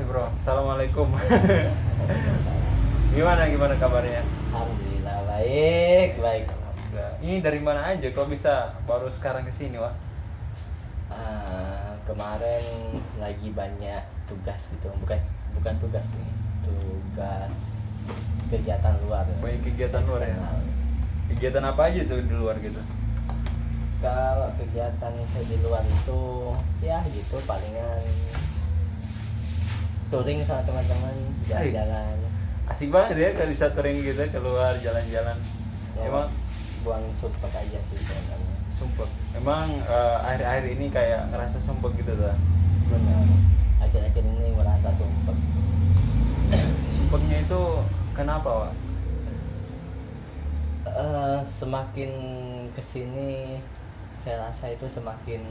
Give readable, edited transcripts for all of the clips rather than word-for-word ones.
Bro, assalamualaikum. Gimana kabarnya? Alhamdulillah baik, baik. Alhamdulillah. Ini dari mana aja? Kok bisa baru sekarang kesini, Wak? Kemarin lagi banyak tugas gitu, bukan tugas nih, tugas kegiatan luar. Banyak kegiatan luar ya? Eksternal. Kegiatan apa aja tuh di luar gitu? Kalau kegiatan saya di luar itu ya gitu palingan touring sama teman-teman, jalan-jalan. Asik banget ya kalau bisa touring gitu, keluar jalan-jalan. Ya, Emang buang sumpah aja sih sebenarnya. sumpek. Emang akhir-akhir ini kayak ngerasa sumpek gitu tuh. Benar. Akhir-akhir ini merasa sumpah. Sumpeknya itu kenapa, Wak? Semakin kesini saya rasa itu semakin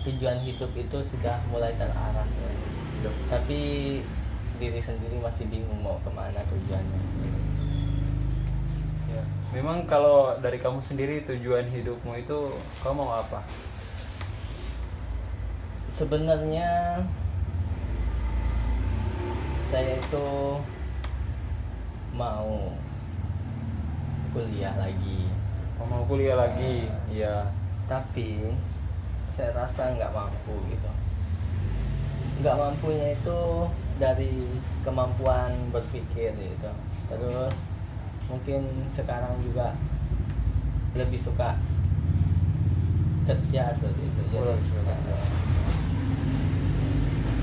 tujuan hidup itu sudah mulai terarah ya. Tapi diri sendiri masih bingung mau kemana tujuannya. Ya. Memang kalau dari kamu sendiri tujuan hidupmu itu kamu mau apa? Sebenarnya saya itu mau kuliah lagi, Mau kuliah lagi? Iya. tapi saya rasa nggak mampu gitu. Nggak mampunya itu dari kemampuan berpikir gitu. Terus mungkin sekarang juga lebih suka kerja seperti itu.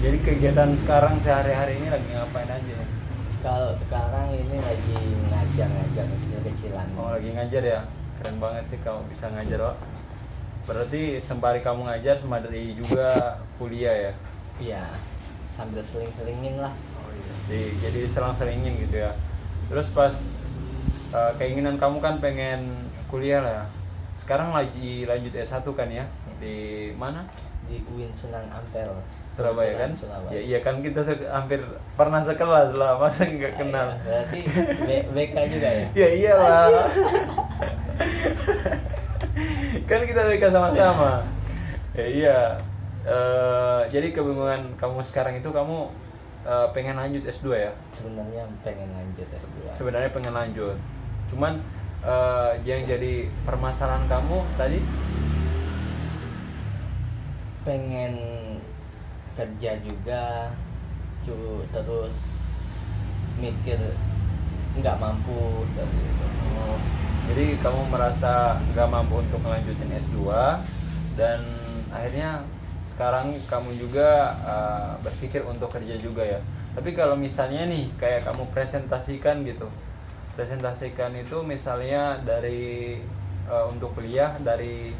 Jadi kegiatan sekarang sehari-hari ini lagi ngapain aja ya? Kalau sekarang ini lagi ngajar kecil-kecilan. Oh, lagi ngajar ya? Keren banget sih kamu bisa ngajar, Wak. Berarti sembari kamu ngajar, sembari juga kuliah ya? Iya, sambil seling-selingin lah. Oh iya. Jadi selang-selingin gitu ya. Terus pas keinginan kamu kan pengen kuliah lah ya. Sekarang lagi lanjut S1 kan ya? Di mana? Di UIN Sunan Ampel, Surabaya kan? Surabaya. Ya iya kan kita hampir pernah sekelas lah, masa nggak kenal? Berarti BK juga ya? Ya iyalah. Kan kita BK sama-sama. Ya iya. Jadi kebingungan kamu sekarang itu kamu pengen lanjut S2 ya? Sebenarnya pengen lanjut S2. Sebenarnya pengen lanjut. Cuman yang jadi permasalahan kamu tadi Pengen kerja juga, terus mikir nggak mampu seperti itu. Oh, jadi kamu merasa nggak mampu untuk melanjutin S2 dan akhirnya sekarang kamu juga berpikir untuk kerja juga ya. Tapi kalau misalnya nih kayak kamu presentasikan gitu, presentasikan itu misalnya dari untuk kuliah dari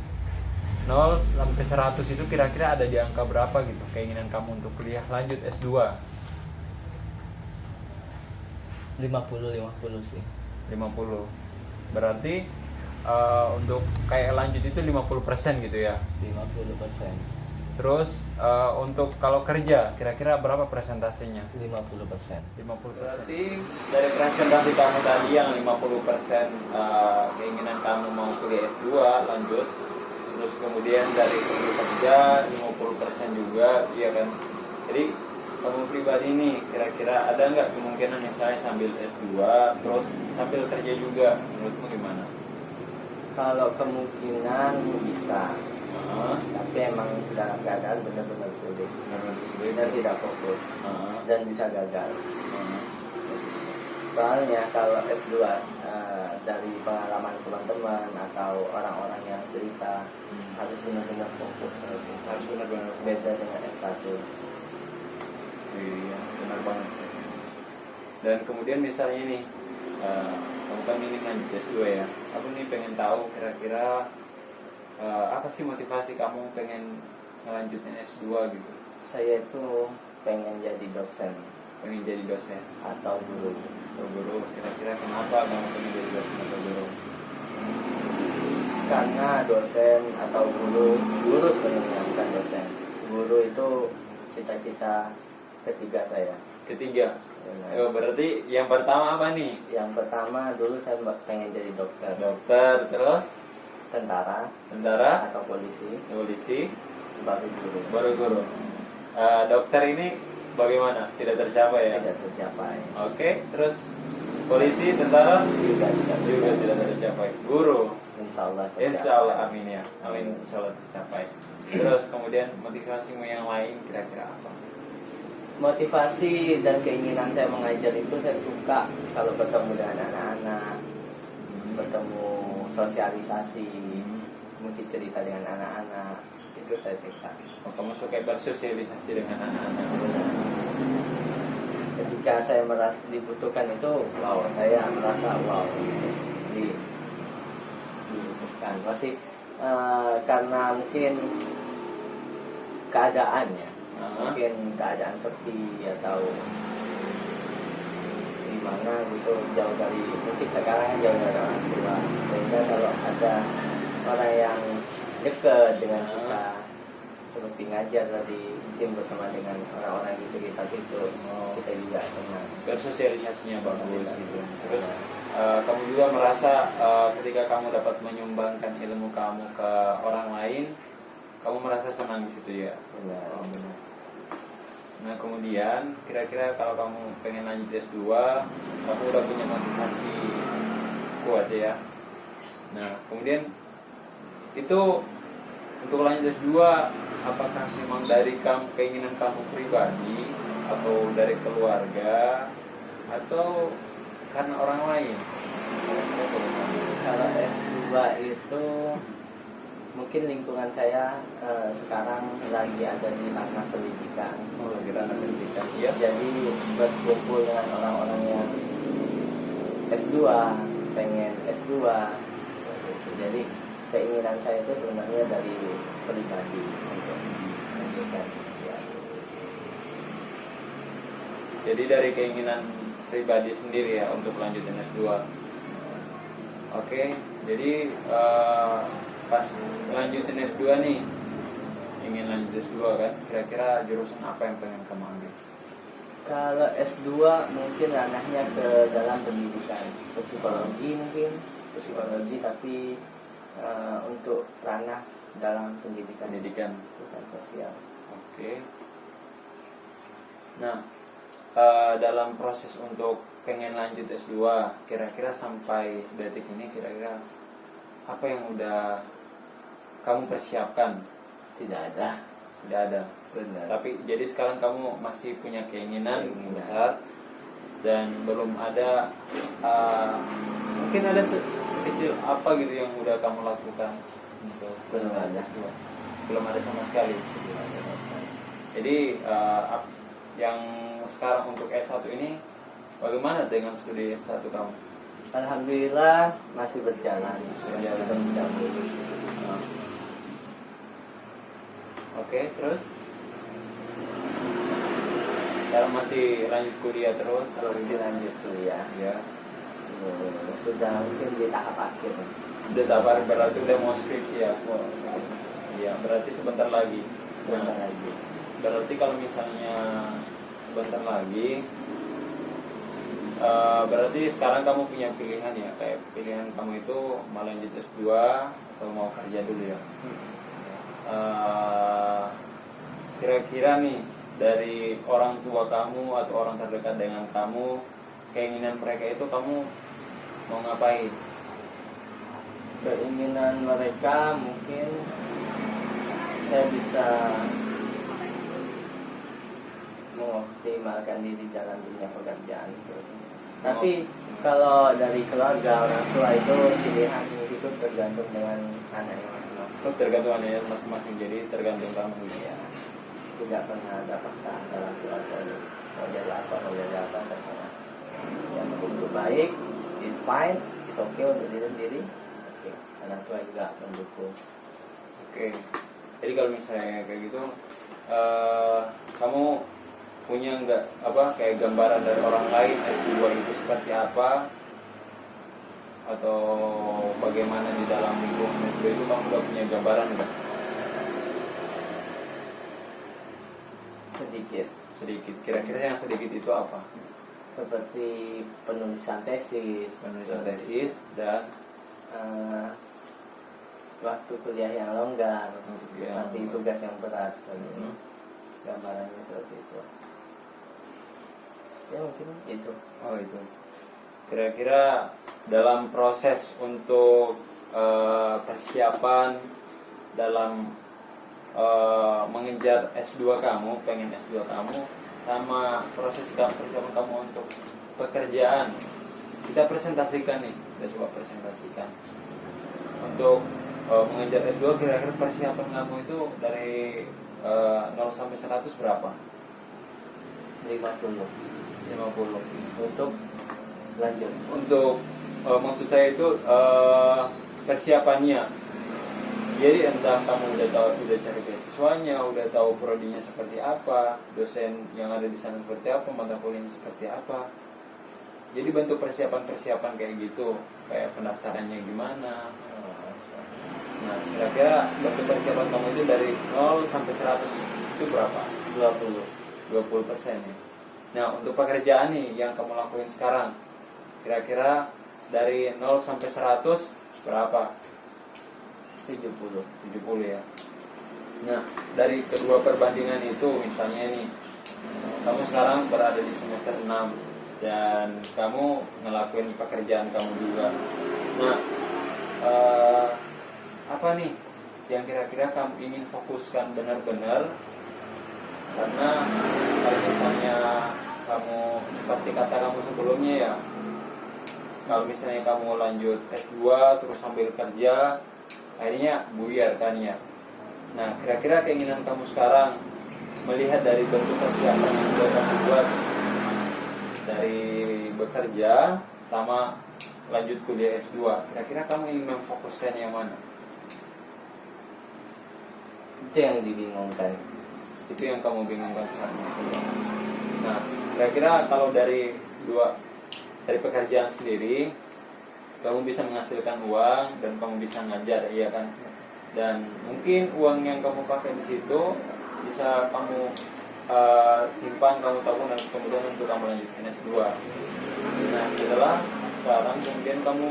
0 sampai 100 itu kira-kira ada di angka berapa gitu keinginan kamu untuk kuliah lanjut S2? 50-50 sih. 50. Berarti untuk kayak lanjut itu 50% gitu ya. 50%. Terus untuk kalau kerja kira-kira berapa presentasinya? 50%. 50%. Berarti dari presentasi kamu tadi yang 50% keinginan kamu mau kuliah S2 lanjut. Terus kemudian dari kerja 50% juga, iya kan? Jadi kamu pribadi nih kira-kira ada nggak kemungkinan misalnya sambil S2 terus sambil kerja juga, menurutmu gimana? Kalau kemungkinan bisa, tapi emang dalam keadaan benar-benar sulit dan tidak fokus dan bisa gagal. Soalnya kalau S2 dari pengalaman teman-teman atau orang-orang yang cerita harus benar-benar fokus, Harus benar-benar beda dengan S1. Iya, benar banget. Dan kemudian misalnya nih, kamu kan ini lanjut S2 ya. Aku nih pengen tahu kira-kira apa sih motivasi kamu pengen ngelanjutin S2 gitu? Saya itu pengen jadi dosen Pengen jadi dosen atau guru. atau guru. Kira-kira kenapa kamu pengen jadi dosen atau guru? Karena dosen atau guru sebenarnya bukan dosen. Guru itu cita-cita ketiga saya. Ketiga. Benar. Berarti yang pertama apa nih? Yang pertama dulu saya pengen jadi dokter, Dokter, terus tentara tentara, atau polisi, polisi, baru guru. baru guru. Dokter ini bagaimana? Tidak tercapai ya? tidak tercapai. Oke, terus polisi, tentara Juga tidak tercapai. Guru, insya Allah insya Allah, amin ya, amin, insya Allah tercapai. Terus kemudian motivasimu yang lain kira-kira apa? Motivasi dan keinginan saya mengajar itu, saya suka kalau bertemu dengan anak-anak, bertemu, sosialisasi, mungkin cerita dengan anak-anak, itu saya suka. Oh, kamu suka bersosialisasi dengan anak-anak? Ketika saya merasa dibutuhkan itu, wow, saya merasa wow, dibutuhkan. Masih karena mungkin keadaannya, mungkin keadaan sepi atau di mana gitu, jauh dari, mungkin sekarang jauh dari orang tua, sehingga kalau ada orang yang dekat dengan kita, seperti ngajar tadi, mungkin berteman dengan orang-orang di sekitar itu, kita juga senang. Bersosialisasinya bagus gitu. Terus kamu juga merasa ketika kamu dapat menyumbangkan ilmu kamu ke orang lain, kamu merasa senang di situ ya? Benar. Oh, benar. Nah kemudian kira-kira kalau kamu pengen lanjut S2, kamu udah punya motivasi kuat ya. Nah kemudian itu untuk lanjut S2, apakah memang dari keinginan kamu pribadi, atau dari keluarga, atau karena orang lain? Kalau S2 itu mungkin lingkungan saya sekarang lagi ada di ranah pendidikan. Oh, lagi ranah pendidikan. Iya. Jadi berkumpul dengan orang-orang yang S2, pengen S2. Jadi keinginan saya itu sebenarnya dari pribadi untuk pendidikan. Jadi dari keinginan pribadi sendiri ya untuk lanjutin S2. Oke, jadi pas lanjutin S2 nih, ingin lanjut S2 kan, kira-kira jurusan apa yang pengen kamu ambil? Kalau S2 mungkin ranahnya ke dalam pendidikan, psikologi mungkin, psikologi, tapi untuk ranah dalam pendidikan, bukan sosial. Oke. Nah, dalam proses untuk pengen lanjut S2, kira-kira sampai detik ini, kira-kira apa yang udah kamu persiapkan? Tidak ada. Tidak ada. Benar. Tapi jadi sekarang kamu masih punya keinginan besar dan belum ada mungkin ada sekecil apa gitu yang udah kamu lakukan untuk Belum ada. Belum ada sama sekali. Jadi yang sekarang untuk S1 ini bagaimana dengan studi S1 kamu? Alhamdulillah masih berjalan. Oke, terus? Sekarang masih lanjut kuliah terus? Masih lanjut kuliah. Ya. Sudah mungkin di tahap akhir. Udah tahap akhir, berarti udah mau skripsi ya? Iya, berarti sebentar lagi. Sebentar lagi. Berarti kalau misalnya sebentar lagi, berarti sekarang kamu punya pilihan ya, kayak pilihan kamu itu mau lanjut S2 atau mau kerja dulu ya. Kira-kira nih dari orang tua kamu atau orang terdekat dengan kamu, keinginan mereka itu kamu mau ngapain? Keinginan mereka mungkin saya bisa mengoptimalkan diri dalam dunia pekerjaan. Tapi kalau dari keluarga, orang tua itu pilihan itu tergantung dengan anaknya masing-masing. Tergantung anaknya masing-masing, jadi tergantung kamu Ya, tidak pernah ada paksaan dalam keluarga. Mau jadi apa, terserah. Yang penting itu baik, is fine, is okay untuk diri sendiri. Oke, orang tua juga mendukung. Oke, jadi kalau misalnya kayak gitu, kamu punya nggak kayak gambaran dari orang lain S2 itu seperti apa, atau bagaimana di dalam lingkungan S2 itu kamu udah punya gambaran nggak? Sedikit. Kira-kira yang sedikit itu apa? Seperti penulisan tesis dan waktu kuliah yang longgar, yang tapi tugas yang berat. Gambarannya seperti itu. Ya mungkin itu. Oh itu. Kira-kira dalam proses untuk persiapan dalam mengejar S2 kamu, pengen S2 kamu, sama proses persiapan kamu untuk pekerjaan, kita presentasikan nih, kita coba presentasikan. Untuk mengejar S2, kira-kira persiapan kamu itu dari 0 sampai 100 berapa? 50 untuk lanjut. Untuk maksud saya itu persiapannya. Jadi entah kamu udah cari beasiswanya, udah tahu prodinya seperti apa, dosen yang ada di sana seperti apa, mata kuliahnya seperti apa. Jadi bentuk persiapan kayak gitu, kayak pendaftarannya gimana. Nah, kira-kira bentuk persiapan kamu itu dari 0 sampai 100 itu berapa? 20% ya. Nah, untuk pekerjaan nih yang kamu lakuin sekarang, kira-kira dari 0 sampai 100 berapa? 70 ya. Nah, dari kedua perbandingan itu, misalnya nih, kamu sekarang berada di semester 6 dan kamu ngelakuin pekerjaan kamu juga. Nah, apa nih yang kira-kira kamu ingin fokuskan benar-benar? Karena kalau misalnya kamu seperti kata kamu sebelumnya ya, kalau misalnya kamu lanjut S2 terus sambil kerja, akhirnya buyar kan ya. Nah, kira-kira keinginan kamu sekarang melihat dari bentuk persiapan yang sudah kamu buat dari bekerja sama lanjut kuliah S2, kira-kira kamu ingin memfokuskan yang mana? Itu yang dibingungkan. Itu yang kamu bingungkan saat ini. Nah, kira-kira kalau dari pekerjaan sendiri, kamu bisa menghasilkan uang dan kamu bisa ngajar, iya kan? Dan mungkin uang yang kamu pakai di situ bisa kamu simpan, kamu tabung, dan kemudian untuk kamu lanjutkan S2. Nah, setelah sekarang kemudian kamu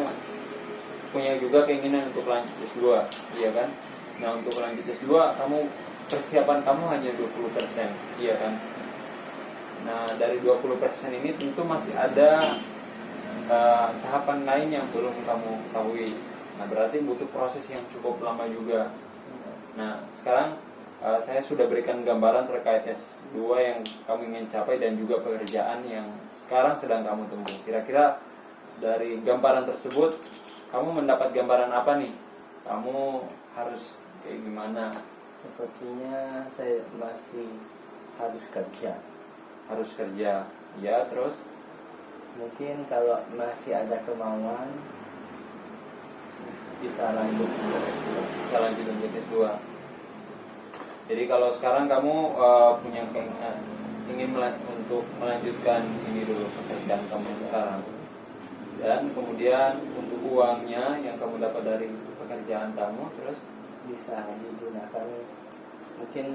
punya juga keinginan untuk lanjut S2, iya kan? Nah, untuk lanjut S2 kamu persiapan kamu hanya 20%, iya kan? Nah, dari 20% ini tentu masih ada tahapan lain yang belum kamu ketahui. Nah, berarti butuh proses yang cukup lama juga. Nah, sekarang saya sudah berikan gambaran terkait S2 yang kamu ingin capai dan juga pekerjaan yang sekarang sedang kamu tempuh. Kira-kira dari gambaran tersebut kamu mendapat gambaran apa nih? Kamu harus kayak gimana? Sepertinya saya masih harus kerja. Harus kerja, ya. Terus Mungkin kalau masih ada kemauan bisa lanjut untuk S2. Jadi kalau sekarang kamu punya keinginan ingin untuk melanjutkan ini dulu pekerjaan kamu sekarang, dan kemudian untuk uangnya yang kamu dapat dari pekerjaan kamu terus bisa digunakan, mungkin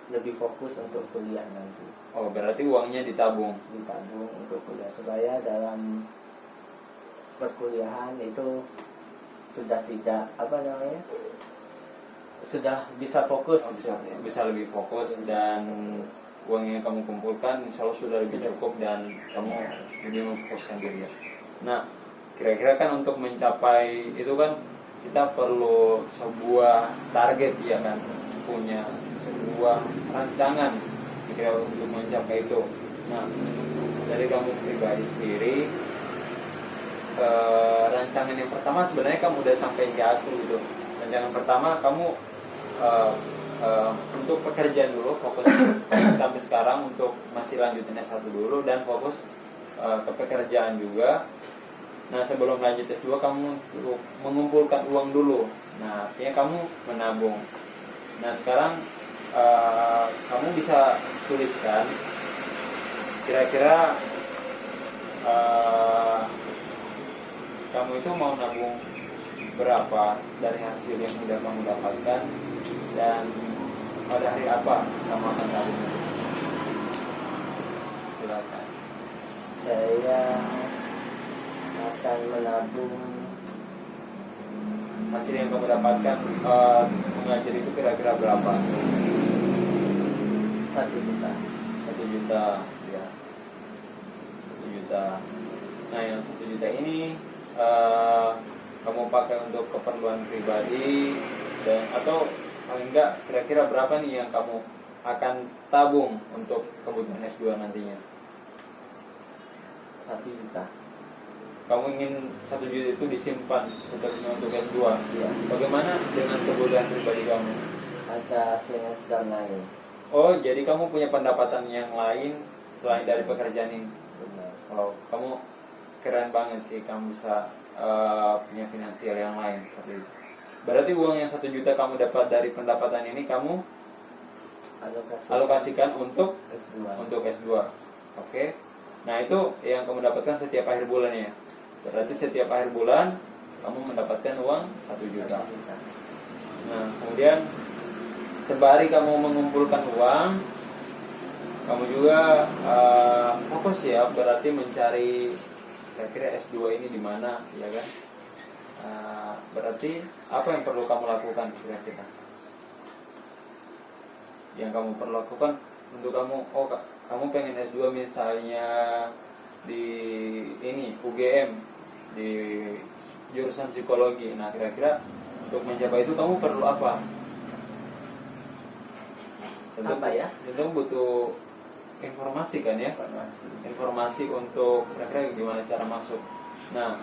lebih fokus untuk kuliah nanti. Oh, berarti uangnya ditabung Untuk kuliah supaya dalam perkuliahan itu sudah tidak sudah bisa fokus. Bisa lebih fokus, dan uang yang kamu kumpulkan insya Allah sudah lebih cukup dan kamu lebih memfokuskan diri. Nah, kira-kira kan untuk mencapai itu kan kita perlu sebuah target, ya kan, punya sebuah rancangan kira untuk mencapai itu. Nah, dari kamu pribadi sendiri, rancangan yang pertama sebenarnya kamu udah sampai ke aku gitu. Rancangan pertama kamu untuk pekerjaan dulu, fokus sampai sekarang untuk masih lanjutin S1 dulu dan fokus ke pekerjaan juga. Nah, sebelum lanjut S2 kamu mengumpulkan uang dulu. Nah, artinya kamu menabung. Nah, sekarang kamu bisa tuliskan kira-kira kamu itu mau nabung berapa dari hasil yang sudah kamu dapatkan, dan pada hari apa kamu akan nabung. Silakan. Saya akan menabung Hasil yang kamu dapatkan mengajar itu kira-kira berapa? 1 juta. 1 juta, ya. juta. Nah yang 1 juta ini kamu pakai untuk keperluan pribadi dan atau paling enggak kira-kira berapa nih yang kamu akan tabung untuk kebutuhan S2 nantinya? 1 juta. Kamu ingin 1 juta itu disimpan seterusnya untuk S2. Iya. Bagaimana dengan kebutuhan pribadi kamu? Ada finansial lain. Oh, jadi kamu punya pendapatan yang lain selain dari pekerjaan ini? Benar. Oh, kamu keren banget sih, kamu bisa punya finansial yang lain seperti itu. Berarti uang yang 1 juta kamu dapat dari pendapatan ini kamu alokasikan untuk S2. S2. Oke. Nah, itu yang kamu dapatkan setiap akhir bulan ya. Berarti setiap akhir bulan kamu mendapatkan uang 1 juta. Nah, kemudian sembari kamu mengumpulkan uang, kamu juga fokus ya, berarti mencari kira-kira S2 ini di mana, ya kan? Berarti apa yang perlu kamu lakukan kira-kira? Yang kamu perlu lakukan untuk kamu, kamu pengen S2 misalnya di ini UGM di jurusan psikologi. Nah, kira-kira untuk mencapai itu kamu perlu apa? Apa ya? Tentu butuh informasi kan ya? Informasi untuk kira-kira gimana cara masuk. Nah,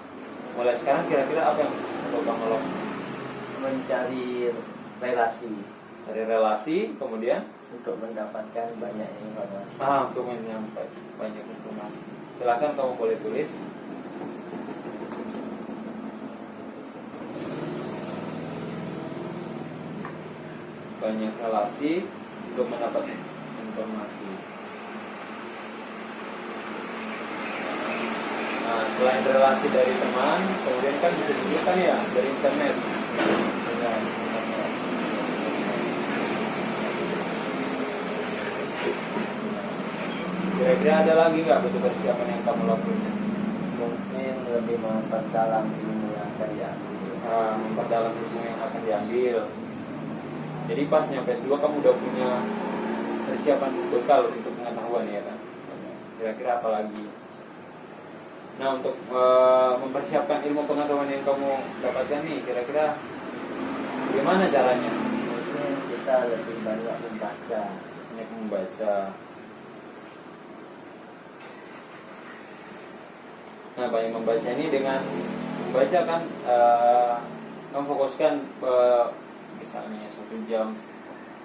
mulai sekarang kira-kira apa yang perlu kamu lakukan? Mencari relasi. Cari relasi, kemudian Untuk mendapatkan banyak informasi. untuk menyampaikan banyak informasi. Silakan kamu boleh tulis. Banyak relasi untuk mendapatkan informasi. Nah, selain relasi dari teman, kemudian kan bisa juga kan ya dari internet. Dengan Kira-kira ada lagi nggak butuh persiapan yang kamu lakukan? mungkin lebih memperdalam ilmu yang akan diambil. Memperdalam ilmu yang akan diambil. Jadi pas nyampe S2 kamu udah punya persiapan bekal untuk pengetahuan ya kan? Kira-kira apa lagi? Nah, untuk mempersiapkan ilmu pengetahuan yang kamu dapatkan nih, kira-kira gimana caranya? Mungkin kita lebih banyak membaca. Banyak membaca. Nah, banyak membaca ini dengan membaca kan memfokuskan misalnya 1 jam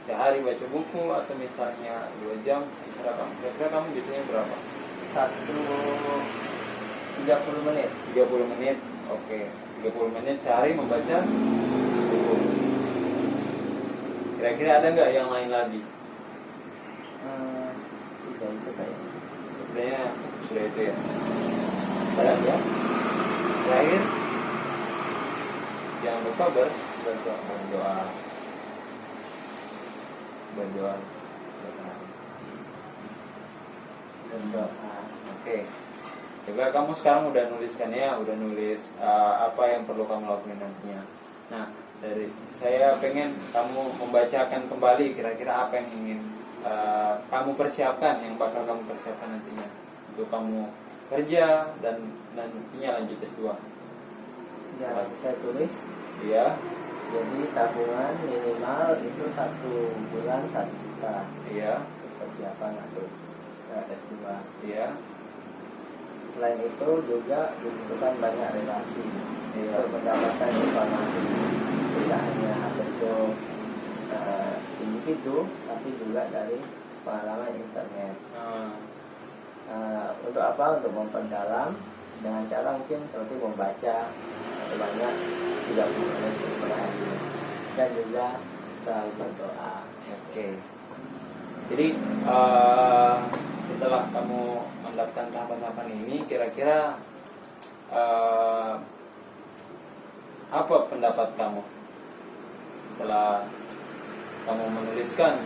sehari baca buku atau misalnya 2 jam istirahat kamu. Kira-kira kamu biasanya berapa? 30 menit. 30 menit. Oke, 30 menit sehari membaca buku. Kira-kira ada nggak yang lain lagi? Sudah itu kayaknya. Sebenarnya sudah itu ya. Baik ya. Terakhir, jangan lupa berdoa. Berdoa. Oke. Coba kamu sekarang udah nuliskan ya, udah nulis apa yang perlu kamu lakukan nantinya. Nah, dari saya pengen kamu membacakan kembali kira-kira apa yang ingin kamu persiapkan, yang bakal kamu persiapkan nantinya untuk kamu kerja dan nantinya lanjut S2. Ya, saya tulis. Iya. Jadi tabungan minimal itu 1 bulan 1 juta. Iya. Untuk persiapan masuk S2. Iya. Selain itu juga dibutuhkan banyak relasi. Iya. Untuk mendapatkan informasi tidak hanya bentuk individu, tapi juga dari pengalaman internet. Untuk apa? Untuk memperdalam dengan cara mungkin seperti membaca banyak 30 menit per hari dan juga selalu berdoa. Oke. Jadi setelah kamu mendapatkan tahapan-tahapan ini, kira-kira apa pendapat kamu setelah kamu menuliskan?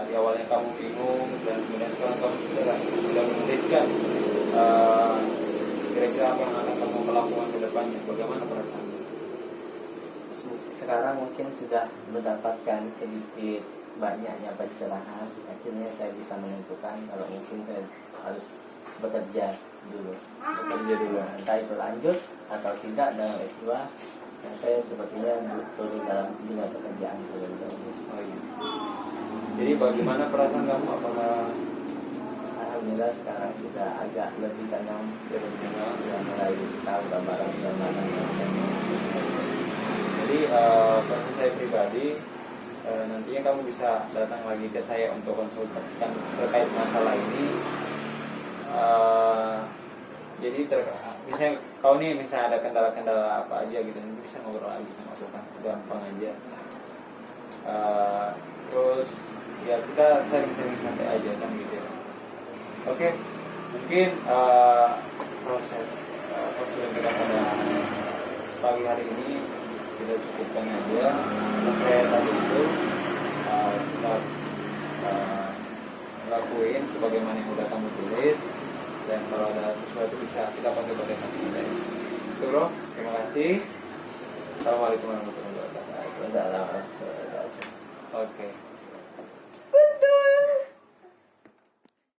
Di awalnya kamu bingung dan kemudian sekarang kamu sudah menuliskan. Kira-kira apa yang akan kamu lakukan ke depannya? Bagaimana perasaan? Sekarang mungkin sudah mendapatkan sedikit banyaknya pencerahan. Akhirnya saya bisa menentukan kalau mungkin saya harus bekerja dulu. Bekerja dulu. Entah itu lanjut atau tidak dengan S2, yang saya sepertinya turun dalam dunia pekerjaan dulu. Oh iya. Jadi bagaimana perasaan kamu? Apakah Alhamdulillah sekarang sudah agak lebih tenang, sudah mulai tahu gambaran yang mana yang jadi pesan saya pribadi, nantinya kamu bisa datang lagi ke saya untuk konsultasikan terkait masalah ini. Jadi misalnya kau nih misalnya ada kendala-kendala apa aja gitu, nanti bisa ngobrol lagi sama aku kan, gampang aja. Terus ya kita sering-sering santai aja kan gitu ya. Oke, mungkin proses konseling kita pada pagi hari ini kita cukupkan aja. Sampai tadi itu kita lakuin sebagaimana yang udah kamu tulis, dan kalau ada sesuatu bisa kita pakai nanti. Itu bro, terima kasih. Assalamualaikum warahmatullahi wabarakatuh. Waalaikumsalam warahmatullahi wabarakatuh. Oke.